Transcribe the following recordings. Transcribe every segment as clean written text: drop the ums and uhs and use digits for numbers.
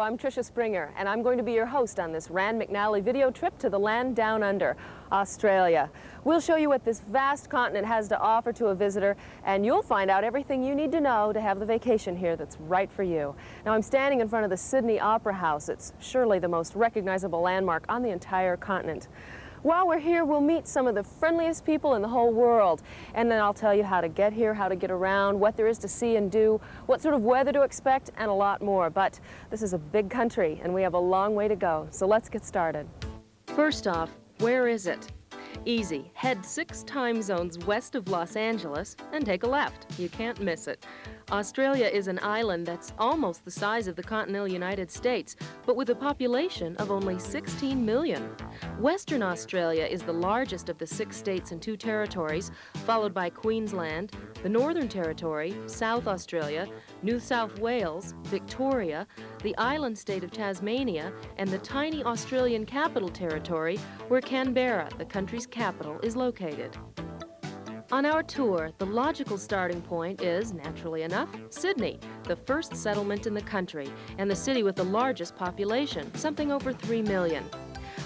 I'm Tricia Springer, and I'm going to be your host on this Rand McNally video trip to the land down under, Australia. We'll show you what this vast continent has to offer to a visitor, and you'll find out everything you need to know to have the vacation here that's right for you. Now, I'm standing in front of the Sydney Opera House. It's surely the most recognizable landmark on the entire continent. While we're here, we'll meet some of the friendliest people in the whole world, and then I'll tell you how to get here, how to get around, what there is to see and do, what sort of weather to expect, and a lot more. But this is a big country, and we have a long way to go, so let's get started. First off, where is it? Easy. Head 6 time zones west of Los Angeles and take a left. You can't miss it. Australia is an island that's almost the size of the continental United States, but with a population of only 16 million. Western Australia is the largest of the 6 states and 2 territories, followed by Queensland, the Northern Territory, South Australia, New South Wales, Victoria, the island state of Tasmania, and the tiny Australian Capital Territory, where Canberra, the country's capital, is located. On our tour, the logical starting point is, naturally enough, Sydney, the first settlement in the country, and the city with the largest population, something over 3 million.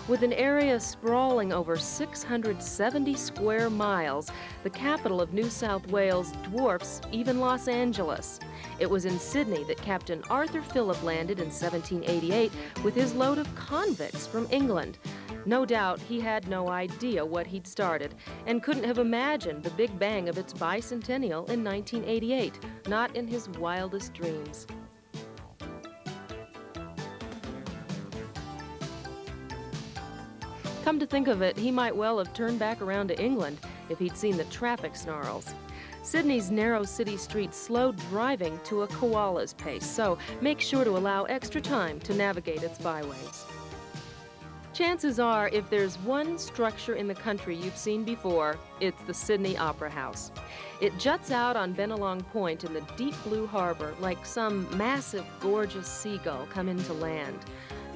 With an area sprawling over 670 square miles, the capital of New South Wales dwarfs even Los Angeles. It was in Sydney that Captain Arthur Phillip landed in 1788 with his load of convicts from England. No doubt he had no idea what he'd started and couldn't have imagined the big bang of its bicentennial in 1988, not in his wildest dreams. Come to think of it, he might well have turned back around to England if he'd seen the traffic snarls. Sydney's narrow city streets slowed driving to a koala's pace, so make sure to allow extra time to navigate its byways. Chances are, if there's one structure in the country you've seen before, it's the Sydney Opera House. It juts out on Bennelong Point in the deep blue harbor like some massive, gorgeous seagull come into land.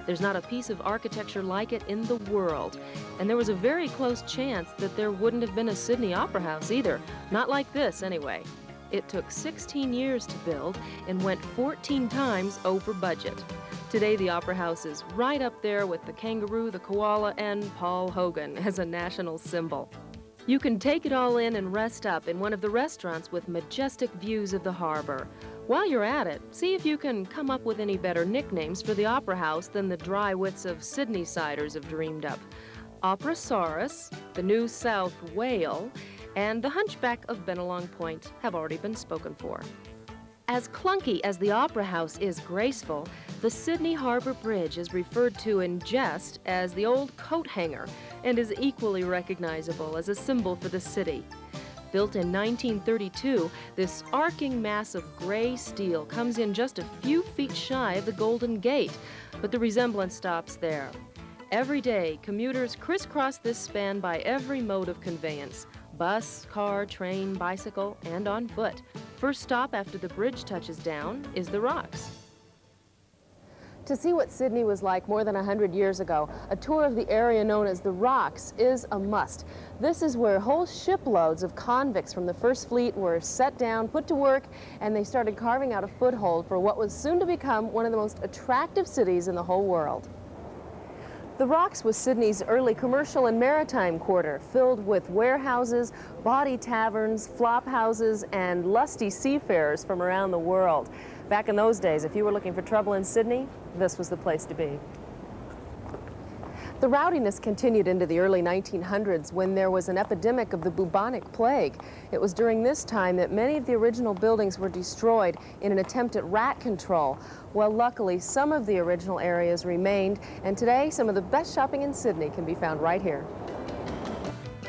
There's not a piece of architecture like it in the world, and there was a very close chance that there wouldn't have been a Sydney Opera House either. Not like this, anyway. It took 16 years to build and went 14 times over budget. Today, the Opera House is right up there with the kangaroo, the koala, and Paul Hogan as a national symbol. You can take it all in and rest up in one of the restaurants with majestic views of the harbor. While you're at it, see if you can come up with any better nicknames for the Opera House than the dry wits of Sydney-siders have dreamed up. Operasaurus, the New South Whale, and the Hunchback of Bennelong Point have already been spoken for. As clunky as the Opera House is graceful, the Sydney Harbour Bridge is referred to in jest as the old coat hanger and is equally recognizable as a symbol for the city. Built in 1932, this arcing mass of gray steel comes in just a few feet shy of the Golden Gate, but the resemblance stops there. Every day, commuters crisscross this span by every mode of conveyance: bus, car, train, bicycle, and on foot. First stop after the bridge touches down is the Rocks. To see what Sydney was like more than 100 years ago, a tour of the area known as the Rocks is a must. This is where whole shiploads of convicts from the First Fleet were set down, put to work, and they started carving out a foothold for what was soon to become one of the most attractive cities in the whole world. The Rocks was Sydney's early commercial and maritime quarter, filled with warehouses, bawdy taverns, flop houses, and lusty seafarers from around the world. Back in those days, if you were looking for trouble in Sydney, this was the place to be. The rowdiness continued into the early 1900s when there was an epidemic of the bubonic plague. It was during this time that many of the original buildings were destroyed in an attempt at rat control. Well, luckily, some of the original areas remained, and today some of the best shopping in Sydney can be found right here.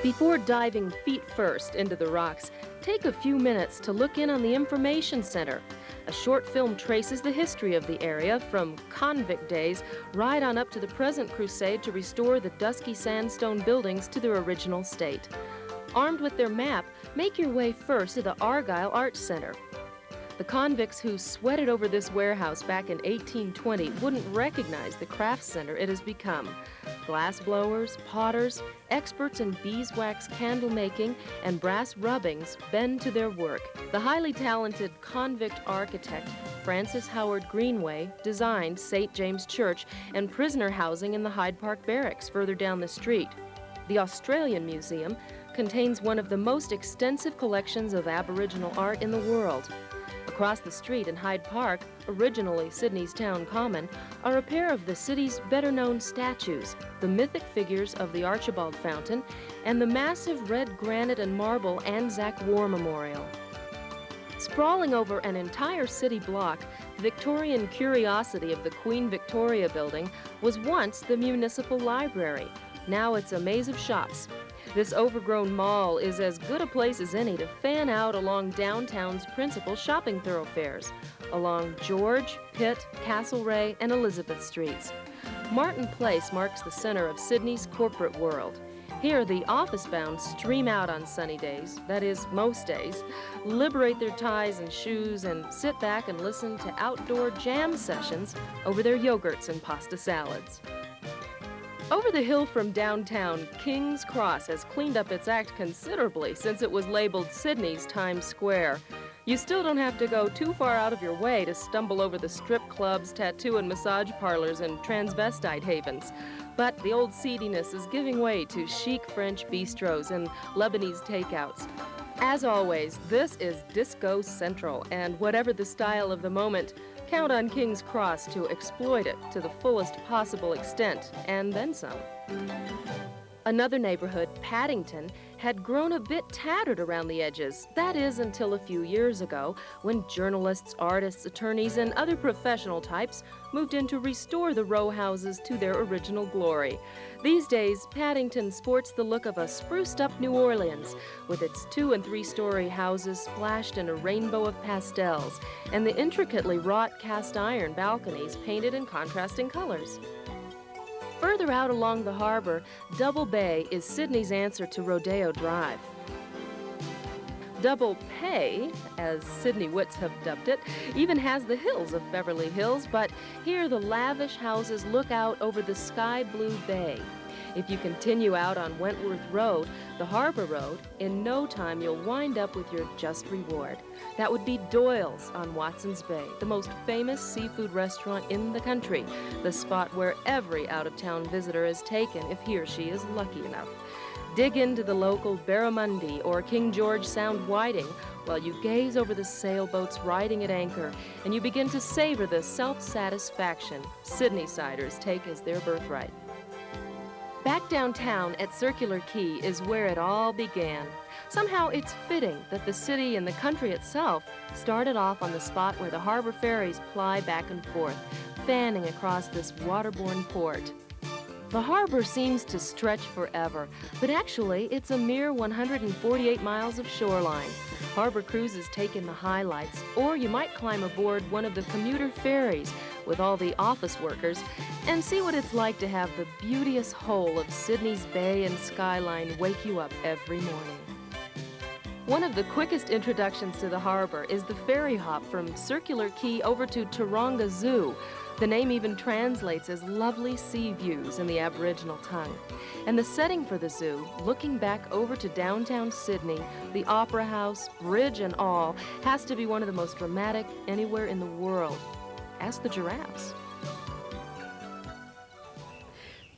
Before diving feet first into the Rocks, take a few minutes to look in on the Information Center. A short film traces the history of the area from convict days right on up to the present crusade to restore the dusky sandstone buildings to their original state. Armed with their map, make your way first to the Argyle Arts Center. The convicts who sweated over this warehouse back in 1820 wouldn't recognize the crafts center it has become. Glass blowers, potters, experts in beeswax candle making, and brass rubbings bend to their work. The highly talented convict architect Francis Howard Greenway designed St. James Church and prisoner housing in the Hyde Park Barracks further down the street. The Australian Museum contains one of the most extensive collections of Aboriginal art in the world. Across the street in Hyde Park, originally Sydney's town common, are a pair of the city's better-known statues, the mythic figures of the Archibald Fountain and the massive red granite and marble Anzac War Memorial. Sprawling over an entire city block, the Victorian curiosity of the Queen Victoria Building was once the municipal library. Now it's a maze of shops. This overgrown mall is as good a place as any to fan out along downtown's principal shopping thoroughfares, along George, Pitt, Castlereagh, and Elizabeth Streets. Martin Place marks the center of Sydney's corporate world. Here, the office-bound stream out on sunny days, that is, most days, liberate their ties and shoes, and sit back and listen to outdoor jam sessions over their yogurts and pasta salads. Over the hill from downtown, King's Cross has cleaned up its act considerably since it was labeled Sydney's Times Square. You still don't have to go too far out of your way to stumble over the strip clubs, tattoo and massage parlors, and transvestite havens. But the old seediness is giving way to chic French bistros and Lebanese takeouts. As always, this is Disco Central, and whatever the style of the moment, count on King's Cross to exploit it to the fullest possible extent, and then some. Another neighborhood, Paddington, had grown a bit tattered around the edges. That is, until a few years ago, when journalists, artists, attorneys, and other professional types moved in to restore the row houses to their original glory. These days, Paddington sports the look of a spruced-up New Orleans, with its 2- and 3-story houses splashed in a rainbow of pastels, and the intricately wrought cast-iron balconies painted in contrasting colors. Further out along the harbor, Double Bay is Sydney's answer to Rodeo Drive. Double Pay, as Sydney wits have dubbed it, even has the hills of Beverly Hills, but here the lavish houses look out over the sky-blue bay. If you continue out on Wentworth Road, the Harbor Road, in no time you'll wind up with your just reward. That would be Doyle's on Watson's Bay, the most famous seafood restaurant in the country, the spot where every out-of-town visitor is taken if he or she is lucky enough. Dig into the local barramundi or King George Sound whiting while you gaze over the sailboats riding at anchor, and you begin to savor the self-satisfaction Sydneysiders take as their birthright. Back downtown at Circular Quay is where it all began. Somehow it's fitting that the city and the country itself started off on the spot where the harbor ferries ply back and forth, fanning across this waterborne port. The harbor seems to stretch forever, but actually it's a mere 148 miles of shoreline. Harbor cruises take in the highlights, or you might climb aboard one of the commuter ferries with all the office workers and see what it's like to have the beauteous whole of Sydney's bay and skyline wake you up every morning. One of the quickest introductions to the harbor is the ferry hop from Circular Quay over to Taronga Zoo. The name even translates as lovely sea views in the Aboriginal tongue. And the setting for the zoo, looking back over to downtown Sydney, the Opera House, bridge and all, has to be one of the most dramatic anywhere in the world. Ask the giraffes.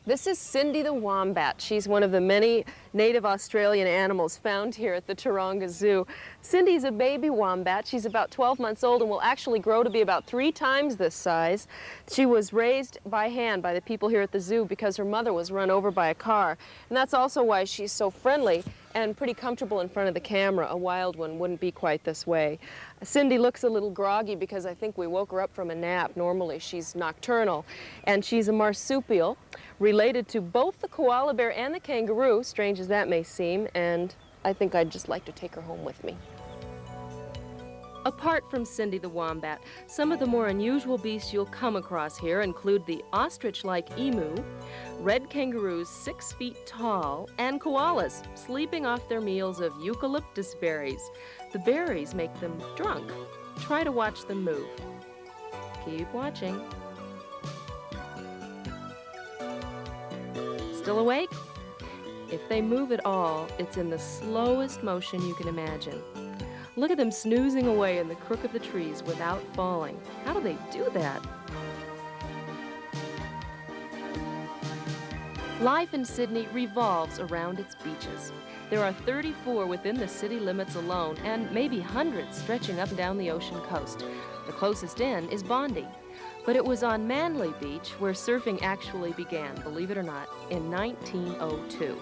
This is Cindy the wombat. She's one of the many native Australian animals found here at the Taronga Zoo. Cindy's a baby wombat. She's about 12 months old and will actually grow to be about 3 times this size. She was raised by hand by the people here at the zoo because her mother was run over by a car. And that's also why she's so friendly and pretty comfortable in front of the camera. A wild one wouldn't be quite this way. Cindy looks a little groggy because I think we woke her up from a nap. Normally she's nocturnal. And she's a marsupial, related to both the koala bear and the kangaroo, strange as that may seem, and I think I'd just like to take her home with me. Apart from Cindy the wombat, some of the more unusual beasts you'll come across here include the ostrich-like emu, red kangaroos 6 feet tall, and koalas sleeping off their meals of eucalyptus berries. The berries make them drunk. Try to watch them move. Keep watching. Still awake? If they move at all, it's in the slowest motion you can imagine. Look at them snoozing away in the crook of the trees without falling. How do they do that? Life in Sydney revolves around its beaches. There are 34 within the city limits alone, and maybe hundreds stretching up and down the ocean coast. The closest in is Bondi. But it was on McNally Beach where surfing actually began, believe it or not, in 1902.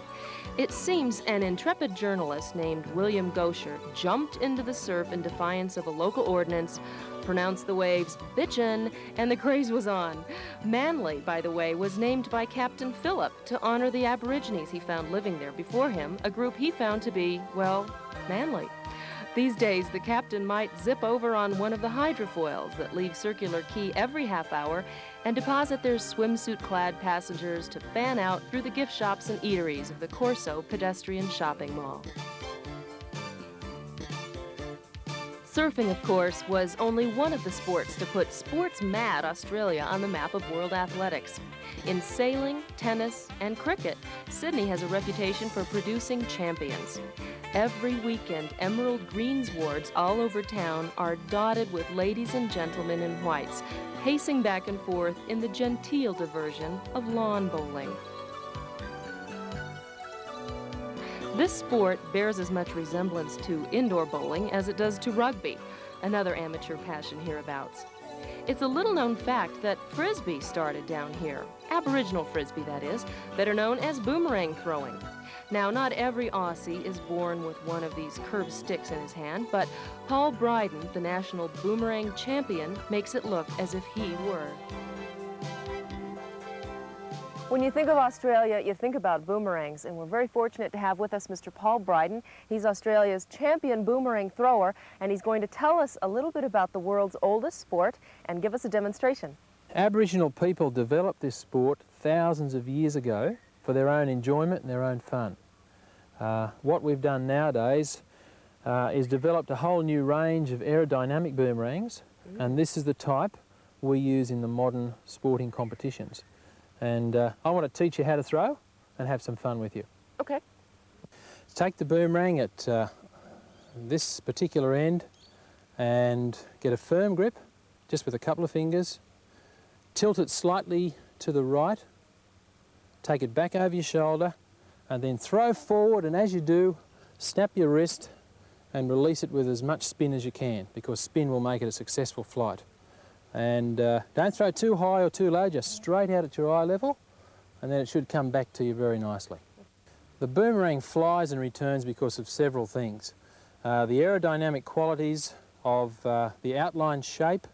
It seems an intrepid journalist named William Gosher jumped into the surf in defiance of a local ordinance, pronounced the waves bitchin', and the craze was on. Manly, by the way, was named by Captain Phillip to honor the Aborigines he found living there before him, a group he found to be, well, manly. These days, the captain might zip over on one of the hydrofoils that leave Circular Quay every half hour and deposit their swimsuit-clad passengers to fan out through the gift shops and eateries of the Corso pedestrian shopping mall. Surfing, of course, was only one of the sports to put sports-mad Australia on the map of world athletics. In sailing, tennis, and cricket, Sydney has a reputation for producing champions. Every weekend, emerald greenswards all over town are dotted with ladies and gentlemen in whites, pacing back and forth in the genteel diversion of lawn bowling. This sport bears as much resemblance to indoor bowling as it does to rugby, another amateur passion hereabouts. It's a little-known fact that Frisbee started down here, Aboriginal Frisbee, that is, better known as boomerang throwing. Now, not every Aussie is born with one of these curved sticks in his hand, but Paul Bryden, the national boomerang champion, makes it look as if he were. When you think of Australia, you think about boomerangs, and we're very fortunate to have with us Mr. Paul Bryden. He's Australia's champion boomerang thrower, and he's going to tell us a little bit about the world's oldest sport and give us a demonstration. Aboriginal people developed this sport thousands of years ago for their own enjoyment and their own fun. What we've done nowadays is developed a whole new range of aerodynamic boomerangs, and this is the type we use in the modern sporting competitions. And I want to teach you how to throw and have some fun with you. Okay. Take the boomerang at this particular end and get a firm grip, just with a couple of fingers. Tilt it slightly to the right, take it back over your shoulder, and then throw forward, and as you do, snap your wrist and release it with as much spin as you can, because spin will make it a successful flight. And don't throw too high or too low, just straight out at your eye level, and then it should come back to you very nicely. The boomerang flies and returns because of several things. The aerodynamic qualities of the outline shape,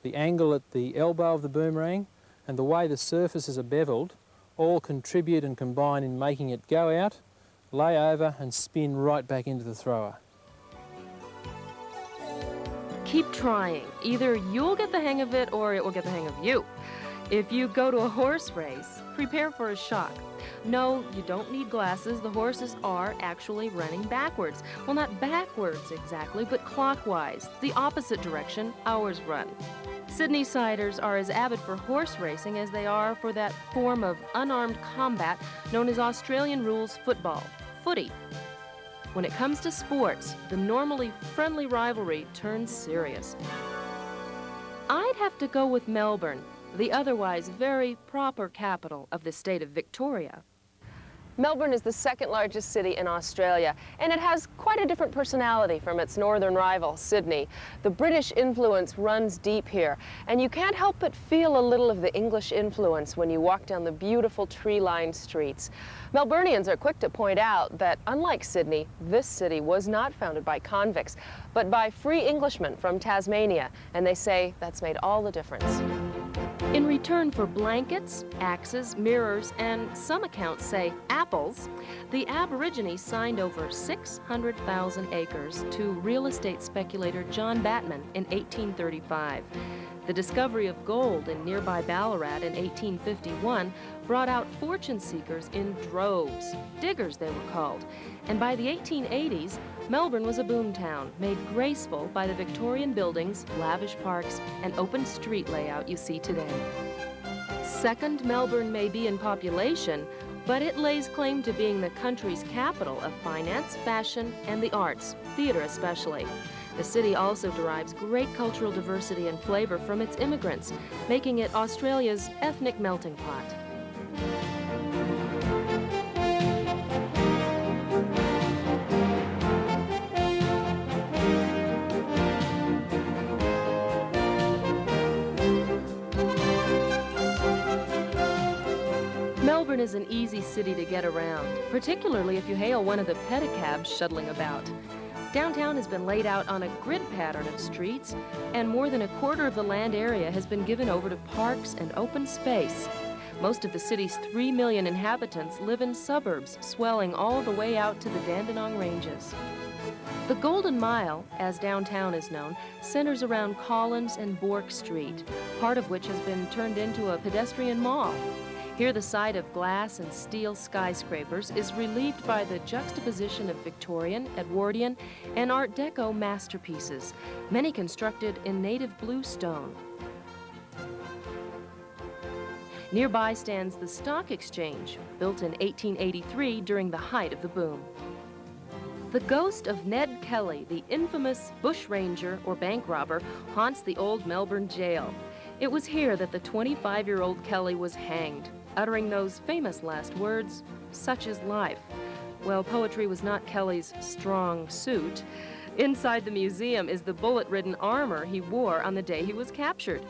the angle at the elbow of the boomerang, and the way the surfaces are beveled all contribute and combine in making it go out, lay over, and spin right back into the thrower. Keep trying. Either you'll get the hang of it or it will get the hang of you. If you go to a horse race, prepare for a shock. No, you don't need glasses. The horses are actually running backwards. Well, not backwards exactly, but clockwise, the opposite direction ours run. Sydney-siders are as avid for horse racing as they are for that form of unarmed combat known as Australian rules football, footy. When it comes to sports, the normally friendly rivalry turns serious. I'd have to go with Melbourne, the otherwise very proper capital of the state of Victoria. Melbourne is the second largest city in Australia, and it has quite a different personality from its northern rival, Sydney. The British influence runs deep here, and you can't help but feel a little of the English influence when you walk down the beautiful tree-lined streets. Melburnians are quick to point out that, unlike Sydney, this city was not founded by convicts, but by free Englishmen from Tasmania, and they say that's made all the difference. In return for blankets, axes, mirrors, and some accounts say apples, the Aborigines signed over 600,000 acres to real estate speculator John Batman in 1835. The discovery of gold in nearby Ballarat in 1851 brought out fortune seekers in droves. Diggers, they were called. And by the 1880s, Melbourne was a boomtown, made graceful by the Victorian buildings, lavish parks, and open street layout you see today. Second Melbourne may be in population, but it lays claim to being the country's capital of finance, fashion, and the arts, theater especially. The city also derives great cultural diversity and flavor from its immigrants, making it Australia's ethnic melting pot. Melbourne is an easy city to get around, particularly if you hail one of the pedicabs shuttling about. Downtown has been laid out on a grid pattern of streets, and more than a quarter of the land area has been given over to parks and open space. Most of the city's 3 million inhabitants live in suburbs, swelling all the way out to the Dandenong Ranges. The Golden Mile, as downtown is known, centers around Collins and Bourke Street, part of which has been turned into a pedestrian mall. Here, the sight of glass and steel skyscrapers is relieved by the juxtaposition of Victorian, Edwardian, and Art Deco masterpieces, many constructed in native blue stone. Nearby stands the Stock Exchange, built in 1883 during the height of the boom. The ghost of Ned Kelly, the infamous bushranger or bank robber, haunts the old Melbourne jail. It was here that the 25-year-old Kelly was hanged, uttering those famous last words, "Such is life." Well, poetry was not Kelly's strong suit. Inside the museum is the bullet-ridden armor he wore on the day he was captured.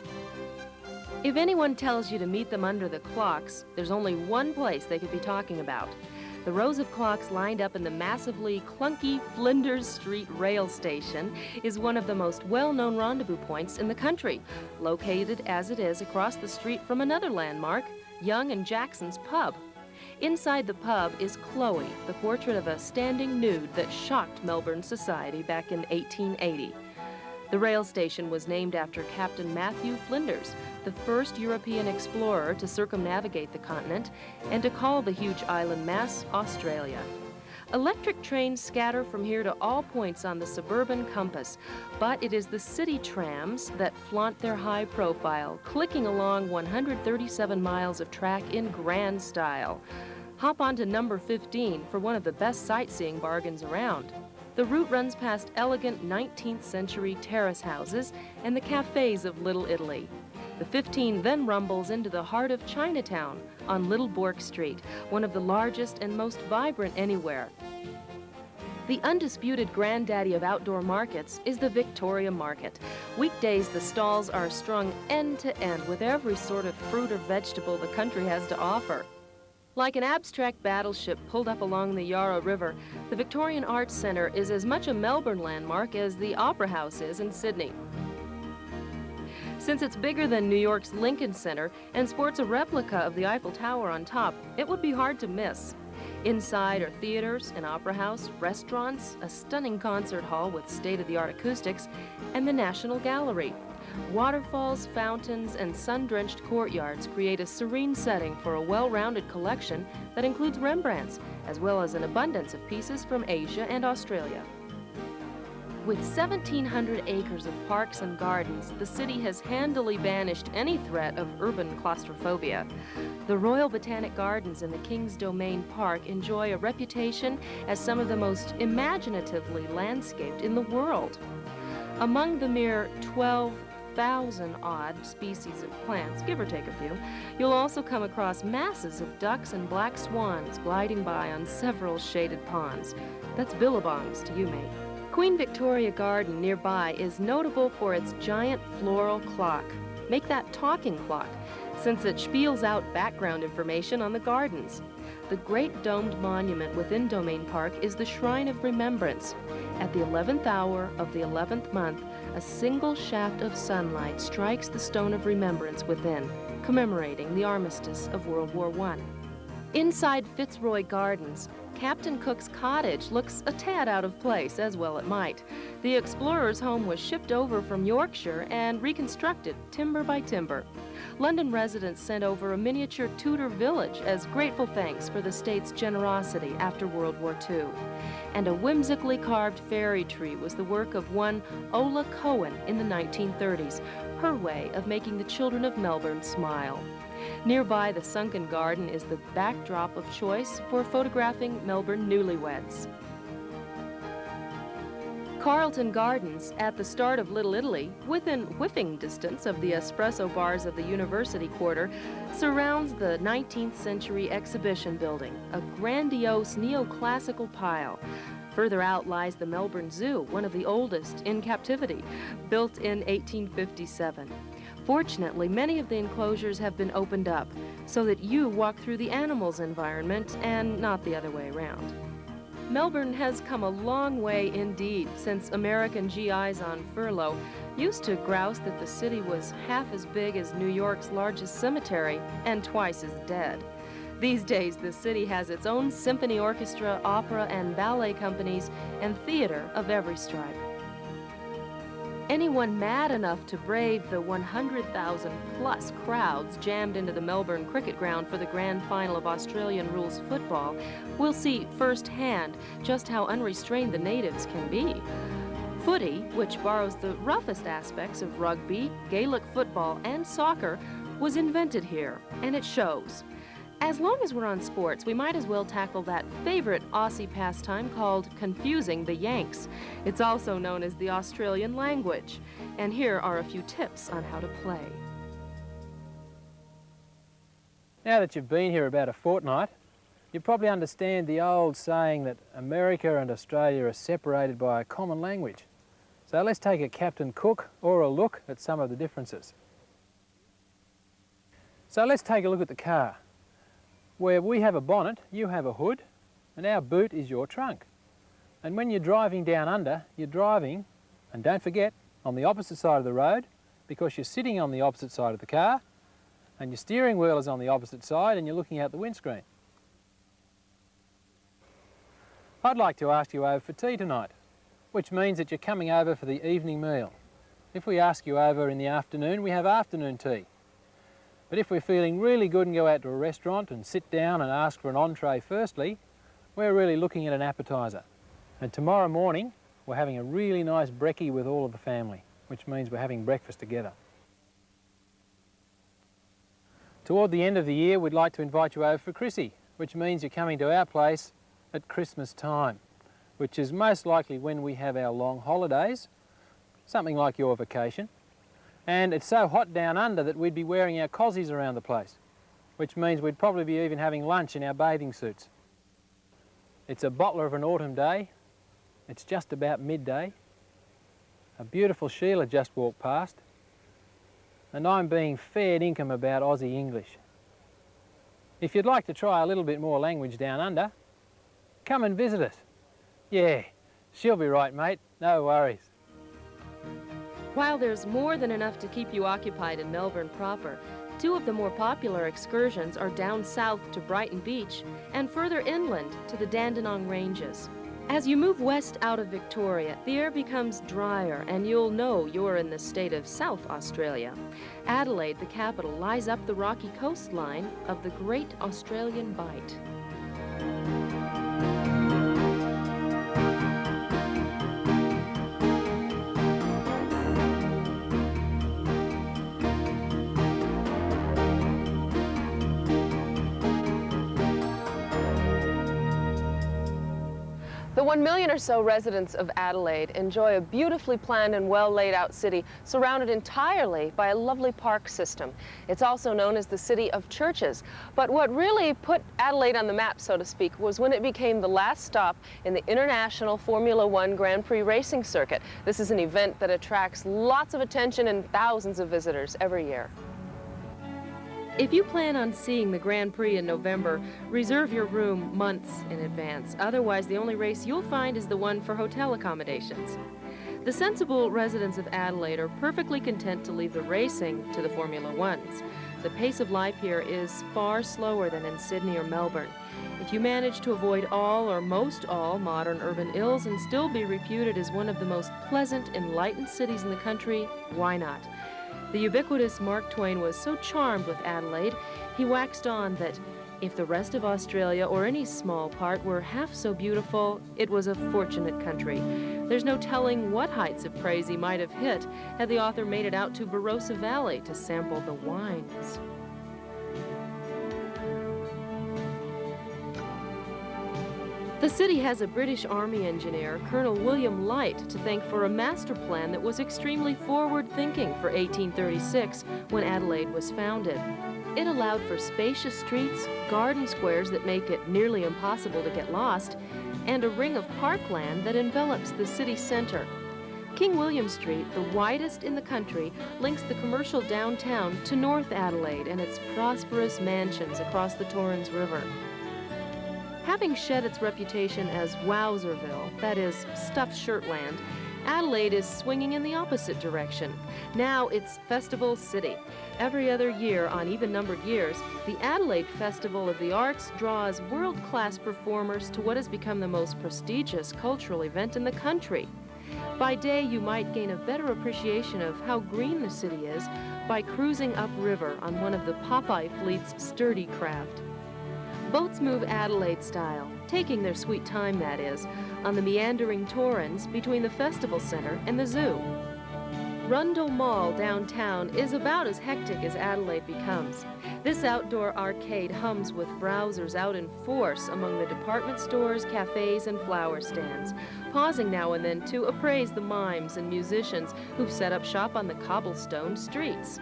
If anyone tells you to meet them under the clocks, there's only one place they could be talking about. The rows of clocks lined up in the massively clunky Flinders Street rail station is one of the most well-known rendezvous points in the country, located as it is across the street from another landmark, Young and Jackson's Pub. Inside the pub is Chloe, the portrait of a standing nude that shocked Melbourne society back in 1880. The rail station was named after Captain Matthew Flinders, the first European explorer to circumnavigate the continent and to call the huge island mass Australia. Electric trains scatter from here to all points on the suburban compass, but it is the city trams that flaunt their high profile, clicking along 137 miles of track in grand style. Hop onto number 15 for one of the best sightseeing bargains around. The route runs past elegant 19th century terrace houses and the cafes of Little Italy. The 15 then rumbles into the heart of Chinatown on Little Bourke Street, one of the largest and most vibrant anywhere. The undisputed granddaddy of outdoor markets is the Victoria Market. Weekdays, the stalls are strung end to end with every sort of fruit or vegetable the country has to offer. Like an abstract battleship pulled up along the Yarra River, the Victorian Arts Centre is as much a Melbourne landmark as the Opera House is in Sydney. Since it's bigger than New York's Lincoln Center and sports a replica of the Eiffel Tower on top, it would be hard to miss. Inside are theaters, an opera house, restaurants, a stunning concert hall with state-of-the-art acoustics, and the National Gallery. Waterfalls, fountains, and sun-drenched courtyards create a serene setting for a well-rounded collection that includes Rembrandts, as well as an abundance of pieces from Asia and Australia. With 1,700 acres of parks and gardens, the city has handily banished any threat of urban claustrophobia. The Royal Botanic Gardens in the King's Domain Park enjoy a reputation as some of the most imaginatively landscaped in the world. Among the mere 12,000-odd species of plants, give or take a few, you'll also come across masses of ducks and black swans gliding by on several shaded ponds. That's billabongs to you, mate. Queen Victoria Garden nearby is notable for its giant floral clock. Make that talking clock, since it spiels out background information on the gardens. The great domed monument within Domain Park is the Shrine of Remembrance. At the 11th hour of the 11th month, a single shaft of sunlight strikes the stone of remembrance within, commemorating the armistice of World War I. Inside Fitzroy Gardens, Captain Cook's cottage looks a tad out of place, as well it might. The explorer's home was shipped over from Yorkshire and reconstructed timber by timber. London residents sent over a miniature Tudor village as grateful thanks for the state's generosity after World War II. And a whimsically carved fairy tree was the work of one Ola Cohen in the 1930s, her way of making the children of Melbourne smile. Nearby the sunken garden is the backdrop of choice for photographing Melbourne newlyweds. Carlton Gardens, at the start of Little Italy, within whiffing distance of the espresso bars of the University Quarter, surrounds the 19th century exhibition building, a grandiose neoclassical pile. Further out lies the Melbourne Zoo, one of the oldest in captivity, built in 1857. Fortunately, many of the enclosures have been opened up so that you walk through the animals' environment and not the other way around. Melbourne has come a long way indeed since American GIs on furlough used to grouse that the city was half as big as New York's largest cemetery and twice as dead. These days, the city has its own symphony orchestra, opera and ballet companies, and theater of every stripe. Anyone mad enough to brave the 100,000-plus crowds jammed into the Melbourne cricket ground for the grand final of Australian rules football will see firsthand just how unrestrained the natives can be. Footy, which borrows the roughest aspects of rugby, Gaelic football, and soccer, was invented here, and it shows. As long as we're on sports, we might as well tackle that favorite Aussie pastime called confusing the Yanks. It's also known as the Australian language. And here are a few tips on how to play. Now that you've been here about a fortnight, you probably understand the old saying that America and Australia are separated by a common language. So let's take a Captain Cook or a look at some of the differences. So let's take a look at the car. Where we have a bonnet, you have a hood, and our boot is your trunk. And when you're driving down under, you're driving, and don't forget, on the opposite side of the road, because you're sitting on the opposite side of the car, and your steering wheel is on the opposite side, and you're looking out the windscreen. I'd like to ask you over for tea tonight, which means that you're coming over for the evening meal. If we ask you over in the afternoon, we have afternoon tea. But if we're feeling really good and go out to a restaurant and sit down and ask for an entree firstly, we're really looking at an appetiser. And tomorrow morning, we're having a really nice brekkie with all of the family, which means we're having breakfast together. Toward the end of the year, we'd like to invite you over for Chrissy, which means you're coming to our place at Christmas time, which is most likely when we have our long holidays, something like your vacation. And it's so hot down under that we'd be wearing our cozies around the place, which means we'd probably be even having lunch in our bathing suits. It's a bottler of an autumn day. It's just about midday. A beautiful Sheila just walked past, and I'm being fair dinkum about Aussie English. If you'd like to try a little bit more language down under, come and visit us. Yeah, she'll be right, mate, no worries. While there's more than enough to keep you occupied in Melbourne proper, two of the more popular excursions are down south to Brighton Beach and further inland to the Dandenong Ranges. As you move west out of Victoria, the air becomes drier and you'll know you're in the state of South Australia. Adelaide, the capital, lies up the rocky coastline of the Great Australian Bight. The 1 million or so residents of Adelaide enjoy a beautifully planned and well laid out city surrounded entirely by a lovely park system. It's also known as the city of churches. But what really put Adelaide on the map, so to speak, was when it became the last stop in the International Formula One Grand Prix racing circuit. This is an event that attracts lots of attention and thousands of visitors every year. If you plan on seeing the Grand Prix in November, reserve your room months in advance. Otherwise, the only race you'll find is the one for hotel accommodations. The sensible residents of Adelaide are perfectly content to leave the racing to the Formula Ones. The pace of life here is far slower than in Sydney or Melbourne. If you manage to avoid all or most all modern urban ills and still be reputed as one of the most pleasant, enlightened cities in the country, why not? The ubiquitous Mark Twain was so charmed with Adelaide, he waxed on that if the rest of Australia or any small part were half so beautiful, it was a fortunate country. There's no telling what heights of praise he might have hit had the author made it out to Barossa Valley to sample the wines. The city has a British Army engineer, Colonel William Light, to thank for a master plan that was extremely forward-thinking for 1836 when Adelaide was founded. It allowed for spacious streets, garden squares that make it nearly impossible to get lost, and a ring of parkland that envelops the city center. King William Street, the widest in the country, links the commercial downtown to North Adelaide and its prosperous mansions across the Torrens River. Having shed its reputation as Wowzerville, that is, stuffed shirtland, Adelaide is swinging in the opposite direction. Now it's Festival City. Every other year, on even-numbered years, the Adelaide Festival of the Arts draws world-class performers to what has become the most prestigious cultural event in the country. By day, you might gain a better appreciation of how green the city is by cruising upriver on one of the Popeye fleet's sturdy craft. Boats move Adelaide style, taking their sweet time, that is, on the meandering Torrens between the festival center and the zoo. Rundle Mall downtown is about as hectic as Adelaide becomes. This outdoor arcade hums with browsers out in force among the department stores, cafes, and flower stands, pausing now and then to appraise the mimes and musicians who've set up shop on the cobblestone streets.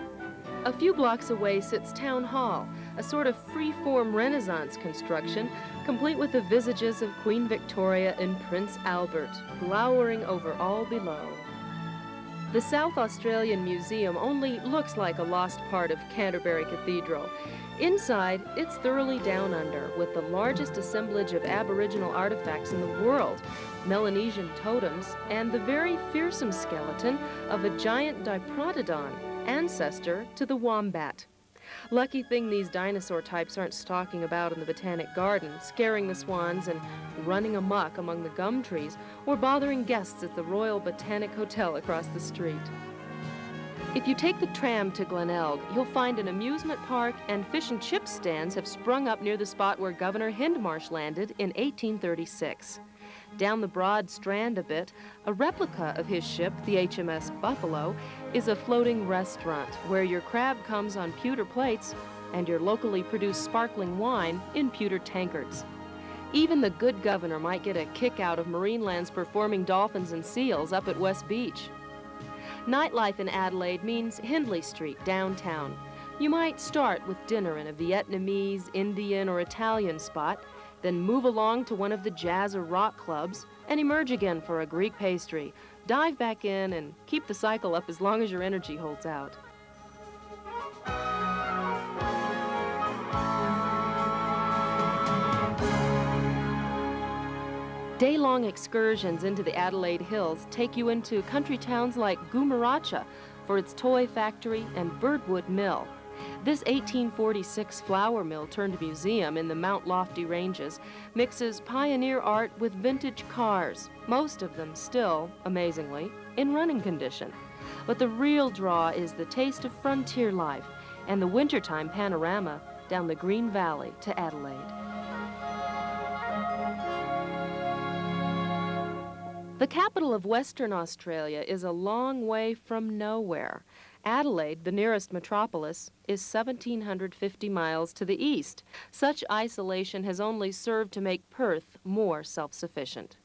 A few blocks away sits Town Hall, a sort of free-form Renaissance construction, complete with the visages of Queen Victoria and Prince Albert, glowering over all below. The South Australian Museum only looks like a lost part of Canterbury Cathedral. Inside, it's thoroughly down under, with the largest assemblage of Aboriginal artifacts in the world, Melanesian totems, and the very fearsome skeleton of a giant diprotodon, ancestor to the wombat. Lucky thing these dinosaur types aren't stalking about in the Botanic Garden, scaring the swans and running amok among the gum trees, or bothering guests at the Royal Botanic Hotel across the street. If you take the tram to Glenelg, you'll find an amusement park, and fish and chip stands have sprung up near the spot where Governor Hindmarsh landed in 1836. Down the broad strand a bit, a replica of his ship, the HMS Buffalo, is a floating restaurant where your crab comes on pewter plates and your locally produced sparkling wine in pewter tankards. Even the good governor might get a kick out of Marineland's performing dolphins and seals up at West Beach. Nightlife in Adelaide means Hindley Street, downtown. You might start with dinner in a Vietnamese, Indian, or Italian spot, then move along to one of the jazz or rock clubs, and emerge again for a Greek pastry. Dive back in and keep the cycle up as long as your energy holds out. Day-long excursions into the Adelaide Hills take you into country towns like Gummaracha for its toy factory and Birdwood Mill. This 1846 flour mill turned museum in the Mount Lofty Ranges mixes pioneer art with vintage cars, most of them still, amazingly, in running condition. But the real draw is the taste of frontier life and the wintertime panorama down the Green Valley to Adelaide. The capital of Western Australia is a long way from nowhere. Adelaide, the nearest metropolis, is 1,750 miles to the east. Such isolation has only served to make Perth more self-sufficient.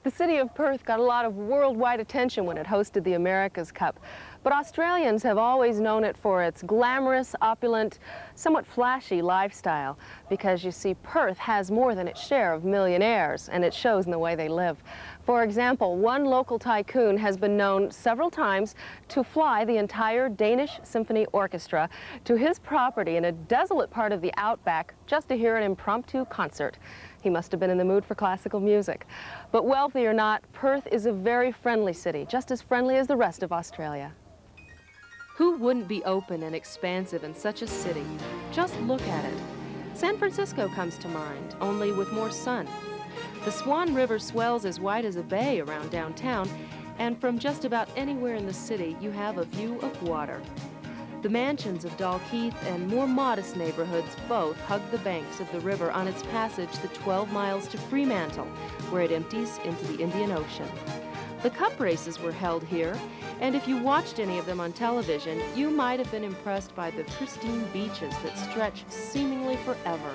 The city of Perth got a lot of worldwide attention when it hosted the America's Cup, but Australians have always known it for its glamorous, opulent, somewhat flashy lifestyle, because you see, Perth has more than its share of millionaires, and it shows in the way they live. For example, one local tycoon has been known several times to fly the entire Danish Symphony Orchestra to his property in a desolate part of the outback just to hear an impromptu concert. He must have been in the mood for classical music. But wealthy or not, Perth is a very friendly city, just as friendly as the rest of Australia. Who wouldn't be open and expansive in such a city? Just look at it. San Francisco comes to mind, only with more sun. The Swan River swells as wide as a bay around downtown, and from just about anywhere in the city, you have a view of water. The mansions of Dalkeith and more modest neighborhoods both hug the banks of the river on its passage the 12 miles to Fremantle, where it empties into the Indian Ocean. The cup races were held here, and if you watched any of them on television, you might have been impressed by the pristine beaches that stretch seemingly forever.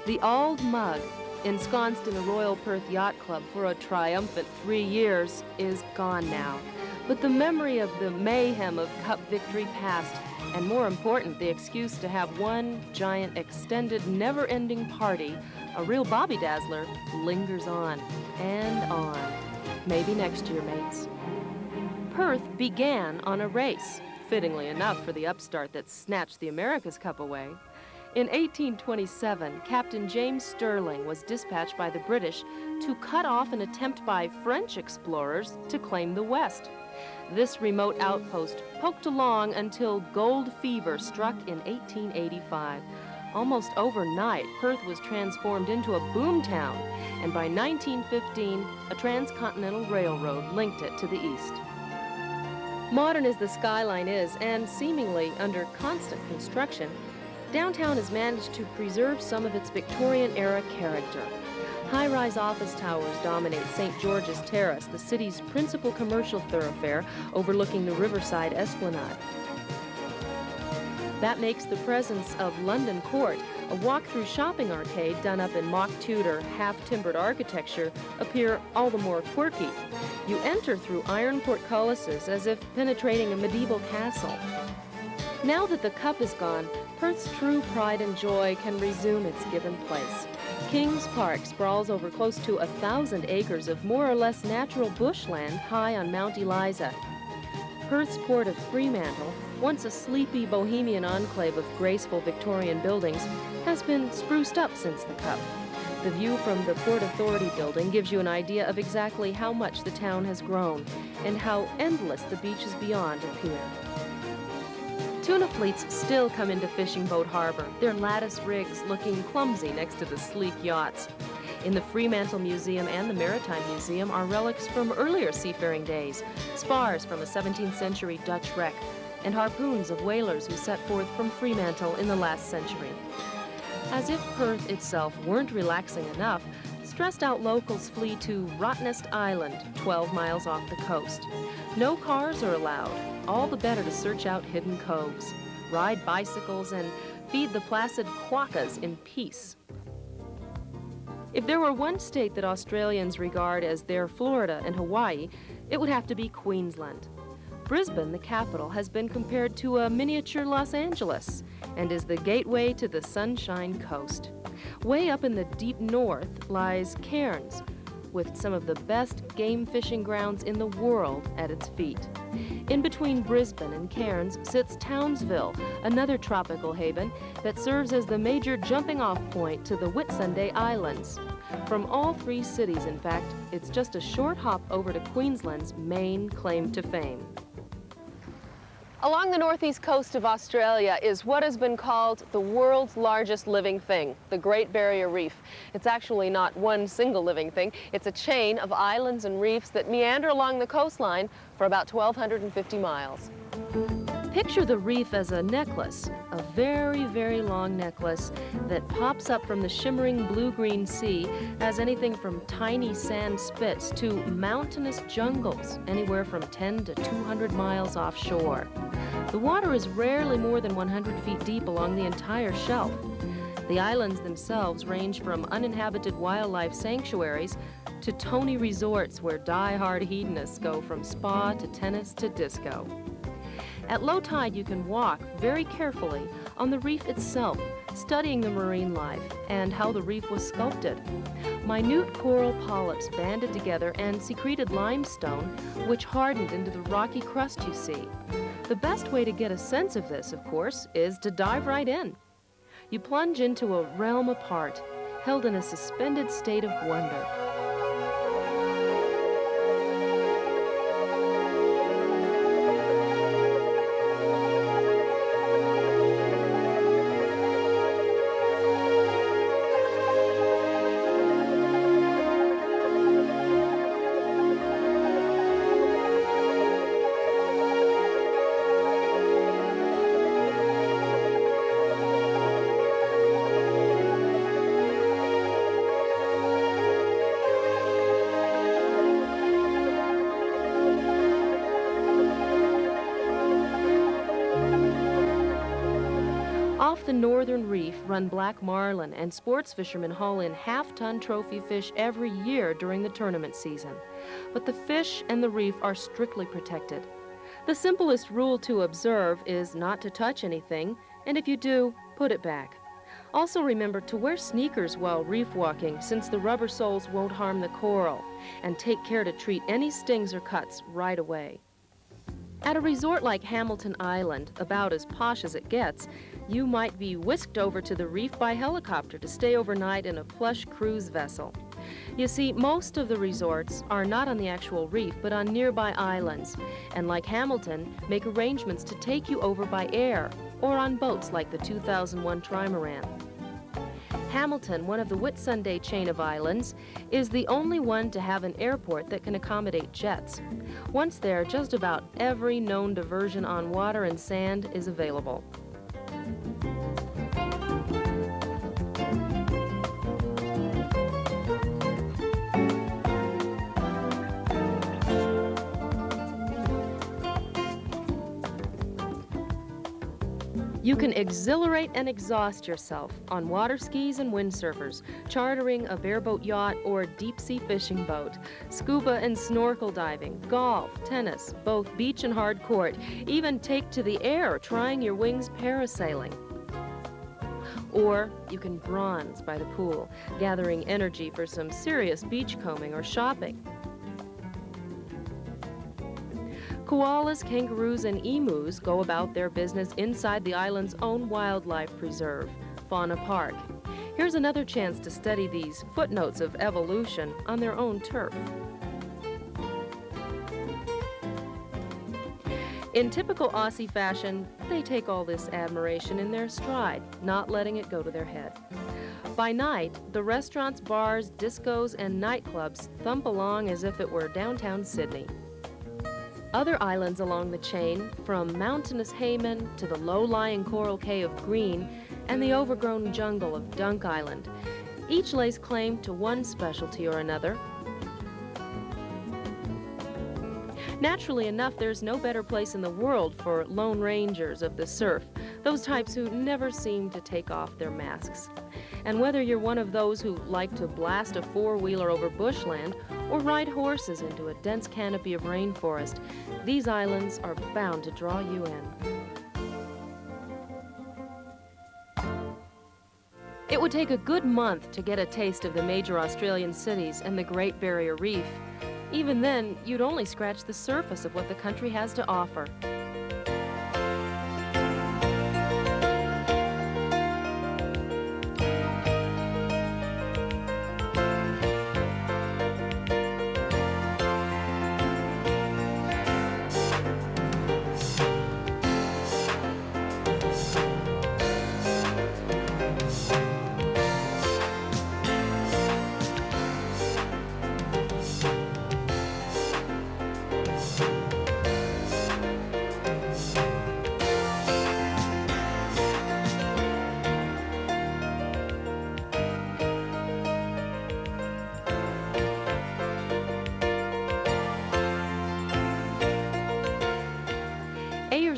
The Auld Mug, ensconced in the Royal Perth Yacht Club for a triumphant 3 years, is gone now. But the memory of the mayhem of Cup victory past, and more important, the excuse to have one giant, extended, never-ending party, a real Bobby Dazzler, lingers on and on. Maybe next year, mates. Perth began on a race, fittingly enough for the upstart that snatched the America's Cup away. In 1827, Captain James Stirling was dispatched by the British to cut off an attempt by French explorers to claim the West. This remote outpost poked along until gold fever struck in 1885. Almost overnight, Perth was transformed into a boom town, and by 1915, a transcontinental railroad linked it to the east. Modern as the skyline is, and seemingly under constant construction, downtown has managed to preserve some of its Victorian-era character. High-rise office towers dominate St. George's Terrace, the city's principal commercial thoroughfare overlooking the Riverside Esplanade. That makes the presence of London Court, a walk-through shopping arcade done up in mock Tudor, half-timbered architecture, appear all the more quirky. You enter through iron portcullises as if penetrating a medieval castle. Now that the Cup is gone, Perth's true pride and joy can resume its given place. Kings Park sprawls over close to 1,000 acres of more or less natural bushland high on Mount Eliza. Perth's port of Fremantle, once a sleepy bohemian enclave of graceful Victorian buildings, has been spruced up since the Cup. The view from the Port Authority building gives you an idea of exactly how much the town has grown and how endless the beaches beyond appear. Tuna fleets still come into Fishing Boat Harbor, their lattice rigs looking clumsy next to the sleek yachts. In the Fremantle Museum and the Maritime Museum are relics from earlier seafaring days, spars from a 17th century Dutch wreck, and harpoons of whalers who set forth from Fremantle in the last century. As if Perth itself weren't relaxing enough, stressed-out locals flee to Rottnest Island, 12 miles off the coast. No cars are allowed, all the better to search out hidden coves, ride bicycles, and feed the placid quokkas in peace. If there were one state that Australians regard as their Florida and Hawaii, it would have to be Queensland. Brisbane, the capital, has been compared to a miniature Los Angeles and is the gateway to the Sunshine Coast. Way up in the deep north lies Cairns, with some of the best game fishing grounds in the world at its feet. In between Brisbane and Cairns sits Townsville, another tropical haven that serves as the major jumping-off point to the Whitsunday Islands. From all three cities, in fact, it's just a short hop over to Queensland's main claim to fame. Along the northeast coast of Australia is what has been called the world's largest living thing, the Great Barrier Reef. It's actually not one single living thing. It's a chain of islands and reefs that meander along the coastline for about 1,250 miles. Picture the reef as a necklace, a very, very long necklace that pops up from the shimmering blue-green sea as anything from tiny sand spits to mountainous jungles, anywhere from 10 to 200 miles offshore. The water is rarely more than 100 feet deep along the entire shelf. The islands themselves range from uninhabited wildlife sanctuaries to Tony resorts where die-hard hedonists go from spa to tennis to disco. At low tide, you can walk very carefully on the reef itself, studying the marine life and how the reef was sculpted. Minute coral polyps banded together and secreted limestone, which hardened into the rocky crust you see. The best way to get a sense of this, of course, is to dive right in. You plunge into a realm apart, held in a suspended state of wonder. the northern reef run black marlin, and sports fishermen haul in half-ton trophy fish every year during the tournament season. But the fish and the reef are strictly protected. The simplest rule to observe is not to touch anything, and if you do, put it back. Also remember to wear sneakers while reef walking, since the rubber soles won't harm the coral, and take care to treat any stings or cuts right away. At a resort like Hamilton Island, about as posh as it gets, you might be whisked over to the reef by helicopter to stay overnight in a plush cruise vessel. You see, most of the resorts are not on the actual reef, but on nearby islands, and like Hamilton, make arrangements to take you over by air, or on boats like the 2001 Trimaran. Hamilton, one of the Whitsunday chain of islands, is the only one to have an airport that can accommodate jets. Once there, just about every known diversion on water and sand is available. You can exhilarate and exhaust yourself on water skis and windsurfers, chartering a bareboat yacht or deep-sea fishing boat, scuba and snorkel diving, golf, tennis, both beach and hard court, even take to the air trying your wings parasailing. Or you can bronze by the pool, gathering energy for some serious beachcombing or shopping. Koalas, kangaroos, and emus go about their business inside the island's own wildlife preserve, Fauna Park. Here's another chance to study these footnotes of evolution on their own turf. In typical Aussie fashion, they take all this admiration in their stride, not letting it go to their head. By night, the restaurants, bars, discos, and nightclubs thump along as if it were downtown Sydney. Other islands along the chain, from mountainous Hayman to the low-lying coral cay of Green and the overgrown jungle of Dunk Island, each lays claim to one specialty or another. Naturally enough, there's no better place in the world for lone rangers of the surf, those types who never seem to take off their masks. And whether you're one of those who like to blast a four-wheeler over bushland or ride horses into a dense canopy of rainforest, these islands are bound to draw you in. It would take a good month to get a taste of the major Australian cities and the Great Barrier Reef. Even then, you'd only scratch the surface of what the country has to offer.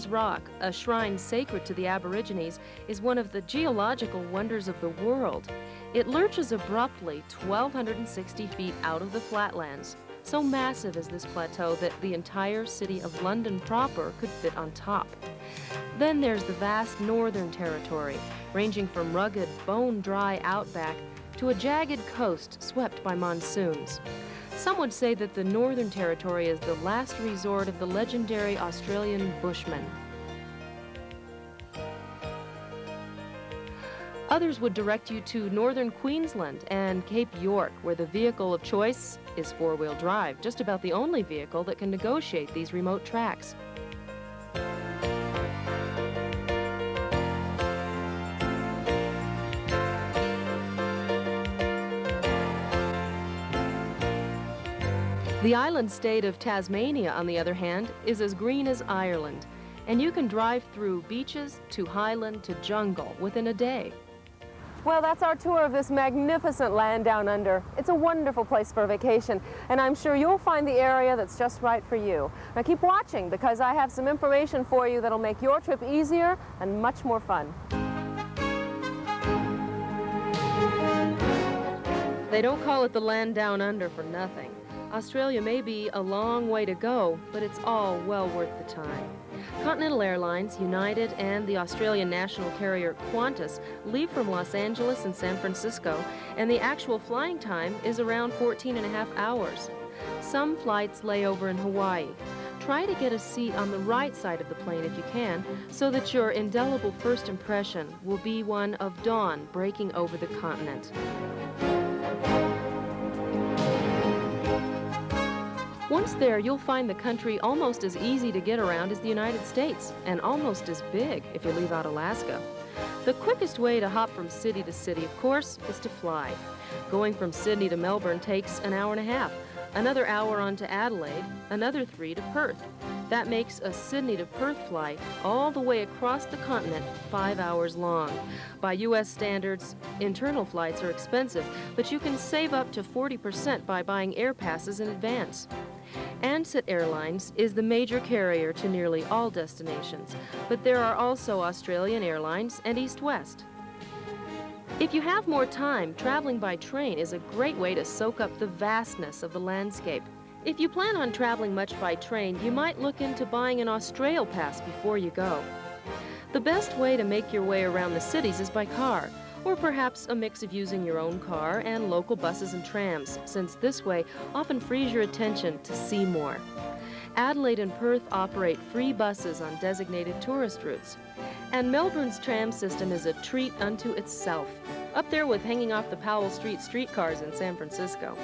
Rock, a shrine sacred to the Aborigines, is one of the geological wonders of the world. It lurches abruptly 1,260 feet out of the flatlands. So massive is this plateau that the entire city of London proper could fit on top. Then there's the vast Northern Territory, ranging from rugged, bone-dry outback to a jagged coast swept by monsoons. Some would say that the Northern Territory is the last resort of the legendary Australian Bushmen. Others would direct you to northern Queensland and Cape York, where the vehicle of choice is four-wheel drive, just about the only vehicle that can negotiate these remote tracks. The island state of Tasmania, on the other hand, is as green as Ireland, and you can drive through beaches to highland to jungle within a day. Well, that's our tour of this magnificent land down under. It's a wonderful place for a vacation, and I'm sure you'll find the area that's just right for you. Now keep watching, because I have some information for you that'll make your trip easier and much more fun. They don't call it the land down under for nothing. Australia may be a long way to go, but it's all well worth the time. Continental Airlines, United, and the Australian national carrier Qantas leave from Los Angeles and San Francisco, and the actual flying time is around 14.5 hours. Some flights lay over in Hawaii. Try to get a seat on the right side of the plane if you can, so that your indelible first impression will be one of dawn breaking over the continent. Once there, you'll find the country almost as easy to get around as the United States, and almost as big if you leave out Alaska. The quickest way to hop from city to city, of course, is to fly. Going from Sydney to Melbourne takes an hour and a half, another hour on to Adelaide, another 3 to Perth. That makes a Sydney to Perth flight all the way across the continent 5 hours long. By U.S. standards, internal flights are expensive, but you can save up to 40% by buying air passes in advance. Ansett Airlines is the major carrier to nearly all destinations, but there are also Australian Airlines and East West. If you have more time, traveling by train is a great way to soak up the vastness of the landscape. If you plan on traveling much by train, you might look into buying an Austrail pass before you go. The best way to make your way around the cities is by car, or perhaps a mix of using your own car and local buses and trams, since this way often frees your attention to see more. Adelaide and Perth operate free buses on designated tourist routes. And Melbourne's tram system is a treat unto itself, up there with hanging off the Powell Street streetcars in San Francisco.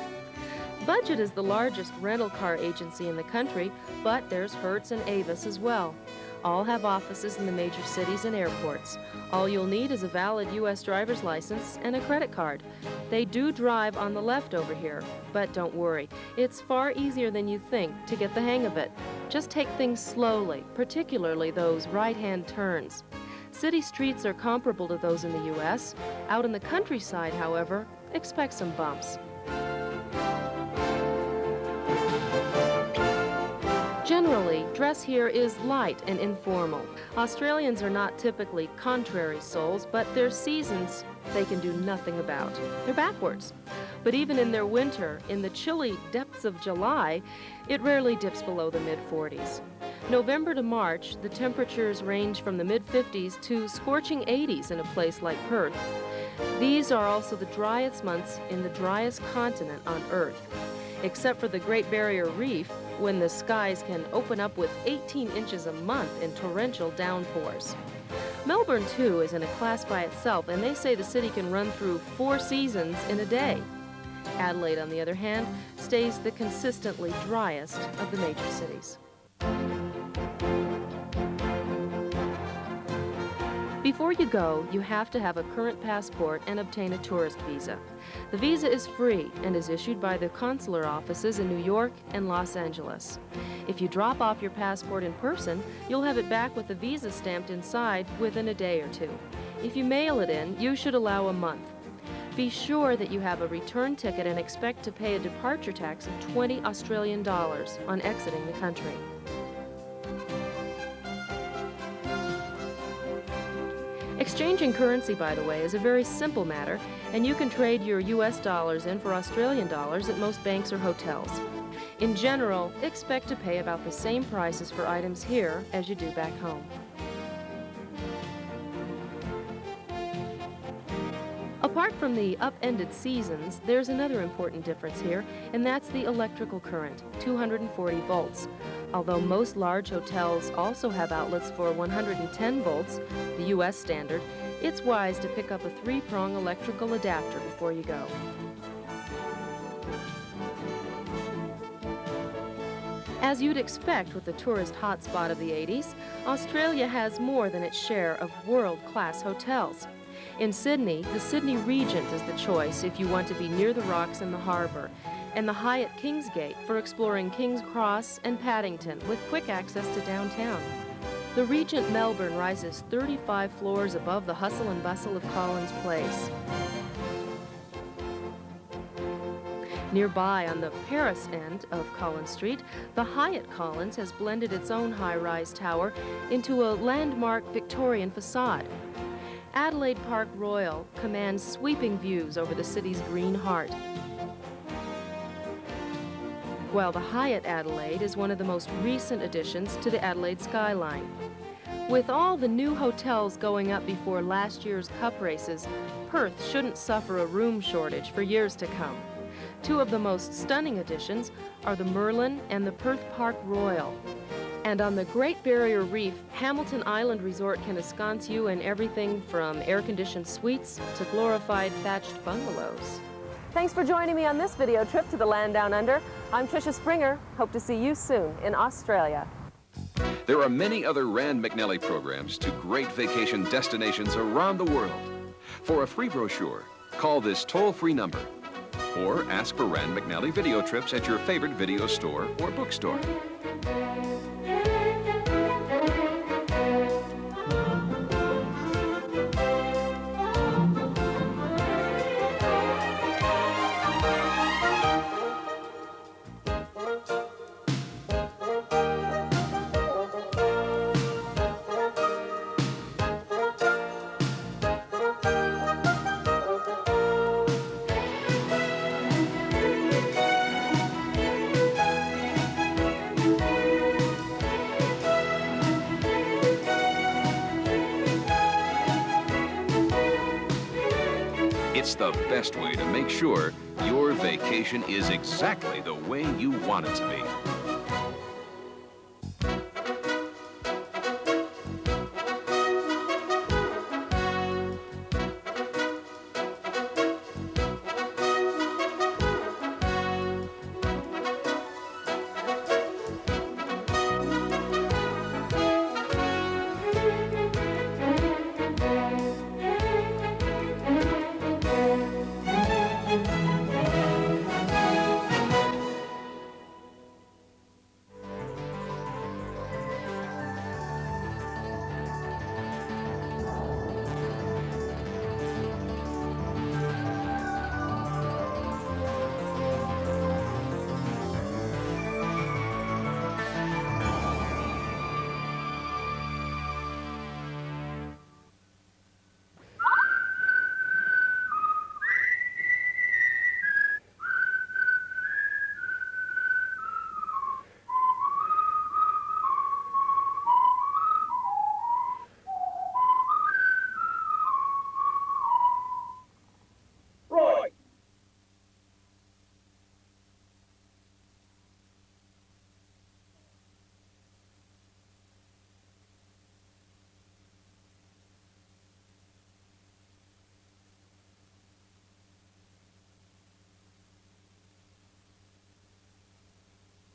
Budget is the largest rental car agency in the country, but there's Hertz and Avis as well. All have offices in the major cities and airports. All you'll need is a valid U.S. driver's license and a credit card. They do drive on the left over here, but don't worry. It's far easier than you think to get the hang of it. Just take things slowly, particularly those right-hand turns. City streets are comparable to those in the U.S. Out in the countryside, however, expect some bumps. Generally, dress here is light and informal. Australians are not typically contrary souls, but their seasons they can do nothing about. They're backwards. But even in their winter, in the chilly depths of July, it rarely dips below the mid-40s. November to March, the temperatures range from the mid-50s to scorching 80s in a place like Perth. These are also the driest months in the driest continent on Earth. Except for the Great Barrier Reef, when the skies can open up with 18 inches a month in torrential downpours. Melbourne, too, is in a class by itself, and they say the city can run through 4 seasons in a day. Adelaide, on the other hand, stays the consistently driest of the major cities. Before you go, you have to have a current passport and obtain a tourist visa. The visa is free and is issued by the consular offices in New York and Los Angeles. If you drop off your passport in person, you'll have it back with the visa stamped inside within a day or 2. If you mail it in, you should allow a month. Be sure that you have a return ticket and expect to pay a departure tax of 20 Australian dollars on exiting the country. Exchanging currency, by the way, is a very simple matter, and you can trade your U.S. dollars in for Australian dollars at most banks or hotels. In general, expect to pay about the same prices for items here as you do back home. Apart from the upended seasons, there's another important difference here, and that's the electrical current, 240 volts. Although most large hotels also have outlets for 110 volts, the U.S. standard, it's wise to pick up a 3-prong electrical adapter before you go. As you'd expect with the tourist hotspot of the 80s, Australia has more than its share of world-class hotels. In Sydney, the Sydney Regent is the choice if you want to be near the rocks and the harbour, and the Hyatt Kingsgate for exploring King's Cross and Paddington with quick access to downtown. The Regent Melbourne rises 35 floors above the hustle and bustle of Collins Place. Nearby on the Paris end of Collins Street, the Hyatt Collins has blended its own high-rise tower into a landmark Victorian facade. Adelaide Park Royal commands sweeping views over the city's green heart. while the Hyatt Adelaide is one of the most recent additions to the Adelaide skyline. With all the new hotels going up before last year's Cup races, Perth shouldn't suffer a room shortage for years to come. Two of the most stunning additions are the Merlin and the Perth Park Royal. And on the Great Barrier Reef, Hamilton Island Resort can ensconce you in everything from air-conditioned suites to glorified thatched bungalows. Thanks for joining me on this video trip to the land down under. I'm Tricia Springer. Hope to see you soon in Australia. There are many other Rand McNally programs to great vacation destinations around the world. For a free brochure, call this toll-free number or ask for Rand McNally video trips at your favorite video store or bookstore. It's the best way to make sure your vacation is exactly the way you want it to be.